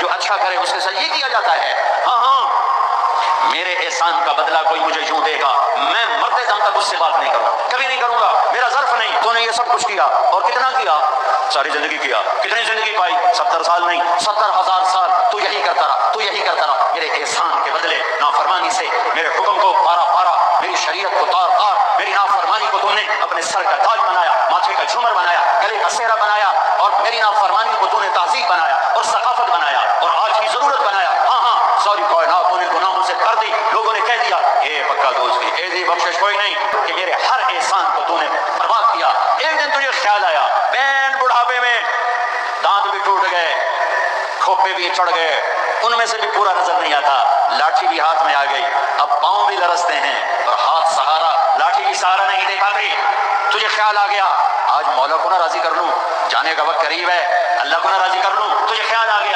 जो अच्छा करे उसके साथ ये किया जाता है। हाँ हाँ, मेरे एहसान का बदला कोई मुझे यूं देगा, मैं मरते दम तक उससे बात नहीं करूंगा, कभी नहीं करूंगा, मेरा ज़र्फ नहीं। तूने ये सब कुछ किया और कितना किया? सारी जिंदगी किया। कितनी जिंदगी पाई? 70 साल नहीं, 70,000 साल तू यही करता रहा, तू यही करता रहा। मेरे एहसान के बदले नाफरमानी से मेरे हुक्म को पारा पारा, मेरी शरीयत को तार तार, मेरी नाफरमानी को तुमने अपने सर का ताज बनाया, माथे का झूमर बनाया, गले का सेहरा बनाया, और मेरी नाफरमानी को तूने तहजीब बनाया और सकाफत बनाया और आज की जरूरत बनाया। हाँ हाँ, सारी कायनात तूने गुनाहों से कर दी। लोगों ने कह दिया ए पक्का दोस्त की ऐसी बख्शिश कोई नहीं कि मेरे हर एहसान को तूने बर्बाद किया। एक दिन तुझे ख्याल आया, बैंड बुढ़ापे में दांत भी टूट गए, खोपे भी चढ़ गए, उनमें से भी पूरा नजर नहीं आता, लाठी भी हाथ में आ गई, अब पांव भी लरसते हैं और हाथ सहारा, लाठी भी सहारा नहीं दे पाती। तुझे ख्याल आ गया आज मौला को ना राजी कर लूं, जाने का वक्त करीब है, अल्लाह को ना राजी कर लूं। तुझे ख्याल आ गया